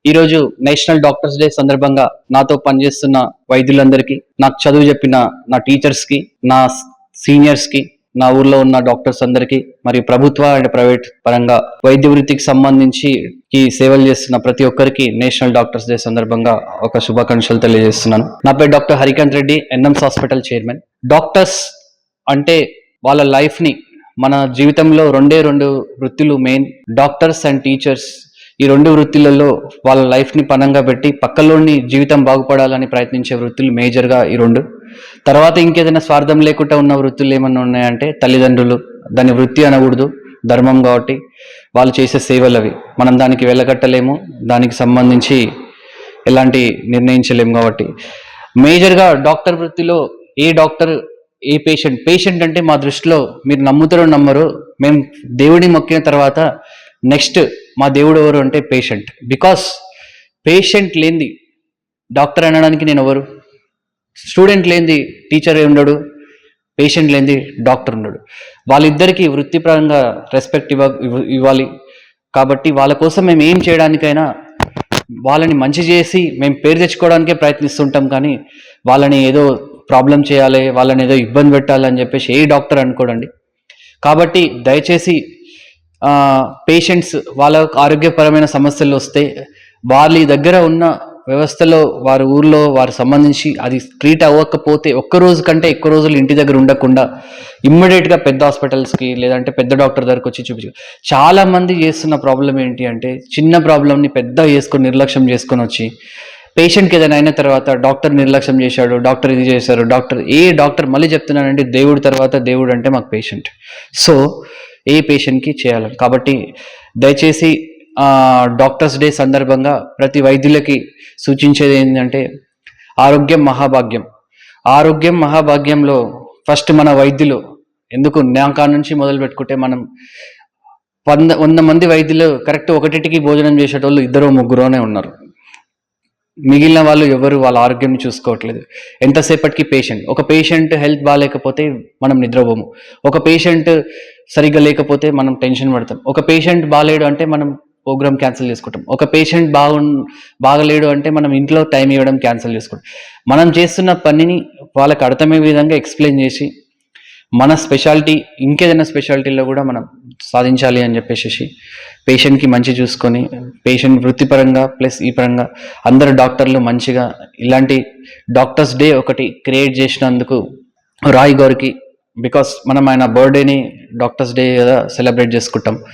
ఈరోజు national doctors day సందర్భంగా నాతో పనిచేస్తున్న వైద్యులందరికీ, నాకు చదువు చెప్పిన నా టీచర్స్కి, నా సీనియర్స్కి, నా ఊర్లో ఉన్న డాక్టర్స్ అందరికీ, మరియు ప్రభుత్వ అండ్ ప్రైవేట్ పరంగా వైద్య వృత్తికి సంబంధించి ఈ సేవలు చేస్తున్న ప్రతి ఒక్కరికి నేషనల్ డాక్టర్స్ డే సందర్భంగా ఒక శుభాకాంక్షలు తెలియజేస్తున్నాను. నా పేరు doctor Harikanth Reddy, NMS hospital chairman. Doctors అంటే వాళ్ళ లైఫ్ని, మన జీవితంలో రెండు వృత్తులు మెయిన్, డాక్టర్స్ అండ్ టీచర్స్. ఈ రెండు వృత్తులలో వాళ్ళ లైఫ్ని పనంగా పెట్టి పక్కలోని జీవితం బాగుపడాలని ప్రయత్నించే వృత్తులు మేజర్గా ఈ రెండు. తర్వాత ఇంకేదైనా స్వార్థం లేకుండా ఉన్న వృత్తులు ఏమన్నా ఉన్నాయంటే తల్లిదండ్రులు. దాని వృత్తి అనకూడదు, ధర్మం కాబట్టి వాళ్ళు చేసే సేవలు అవి. మనం దానికి వెళ్ళగట్టలేము, దానికి సంబంధించి ఎలాంటి నిర్ణయించలేము. కాబట్టి మేజర్గా డాక్టర్ వృత్తిలో ఏ డాక్టర్ ఏ పేషెంట్ అంటే మా దృష్టిలో, మీరు నమ్ముతారో నమ్మరు, మేము దేవుడిని మొక్కిన తర్వాత నెక్స్ట్ మా దేవుడు ఎవరు అంటే పేషెంట్. బికాస్ పేషెంట్ లేనిది డాక్టర్ అనడానికి నేను ఎవరు? స్టూడెంట్ లేనిది టీచర్ ఉండడు, పేషెంట్ లేనిది డాక్టర్ ఉండడు. వాళ్ళిద్దరికీ వృత్తిపరంగా రెస్పెక్ట్ ఇవ్వాలి. కాబట్టి వాళ్ళ కోసం మేము ఏం చేయడానికైనా వాళ్ళని మంచి చేసి మేము పేరు తెచ్చుకోవడానికే ప్రయత్నిస్తుంటాం. కానీ వాళ్ళని ఏదో ప్రాబ్లం చేయాలి, వాళ్ళని ఏదో ఇబ్బంది పెట్టాలని చెప్పేసి ఏ డాక్టర్ అనుకోడండి. కాబట్టి దయచేసి పేషెంట్స్ వాళ్ళ ఆరోగ్యపరమైన సమస్యలు వస్తే వాళ్ళ దగ్గర ఉన్న వ్యవస్థలో, వారి ఊర్లో వారు సంబంధించి అది ట్రీట్ అవ్వకపోతే ఒక్క రోజు కంటే ఎక్కువ రోజులు ఇంటి దగ్గర ఉండకుండా ఇమ్మీడియట్గా పెద్ద హాస్పిటల్స్కి లేదంటే పెద్ద డాక్టర్ దగ్గరకు వచ్చి చూపించు. చాలామంది చేస్తున్న ప్రాబ్లం ఏంటి అంటే చిన్న ప్రాబ్లమ్ని పెద్ద చేసుకొని నిర్లక్ష్యం చేసుకొని వచ్చి పేషెంట్కి ఏదైనా అయిన తర్వాత డాక్టర్ నిర్లక్ష్యం చేశాడు, డాక్టర్ ఇది చేశారు, డాక్టర్ మళ్ళీ చెప్తున్నానంటే దేవుడి తర్వాత దేవుడు అంటే మాకు పేషెంట్. సో ఏ పేషెంట్కి చేయాలని. కాబట్టి దయచేసి డాక్టర్స్ డే సందర్భంగా ప్రతి వైద్యులకి సూచించేది ఏంటంటే ఆరోగ్యం మహాభాగ్యం. ఆరోగ్యం మహాభాగ్యంలో ఫస్ట్ మన వైద్యులు, ఎందుకు నా నుంచి మొదలు పెట్టుకుంటే మనం 100 మంది వైద్యులు కరెక్ట్ ఒకటికి భోజనం చేసేటోళ్ళు 2-3 ఉన్నారు. మిగిలిన వాళ్ళు ఎవరు వాళ్ళ ఆరోగ్యాన్ని చూసుకోవట్లేదు. ఎంతసేపటికి ఒక పేషెంట్ హెల్త్ బాగాలేకపోతే మనం నిద్రపోము, ఒక పేషెంట్ సరిగ్గా లేకపోతే మనం టెన్షన్ పడతాం, ఒక పేషెంట్ బాగాలేడు అంటే మనం ప్రోగ్రామ్ క్యాన్సిల్ చేసుకుంటాం, ఒక పేషెంట్ బాగలేడు అంటే మనం ఇంట్లో టైం ఇవ్వడం క్యాన్సిల్ చేసుకుంటాం. మనం చేస్తున్న పనిని వాళ్ళకి అర్థమయ్యే విధంగా ఎక్స్ప్లెయిన్ చేసి మన స్పెషాలిటీ ఇంకేదైనా స్పెషాలిటీలో కూడా మనం సాధించాలి అని చెప్పేసి పేషెంట్కి మంచి చూసుకొని, పేషెంట్ వృత్తిపరంగా ప్లస్ ఈ పరంగా అందరు డాక్టర్లు మంచిగా ఇలాంటి డాక్టర్స్ డే ఒకటి క్రియేట్ చేసినందుకు రాయ్ గారికి, బికాస్ మనం ఆయన బర్త్డేని డాక్టర్స్ డే కదా సెలబ్రేట్ చేసుకుంటాం.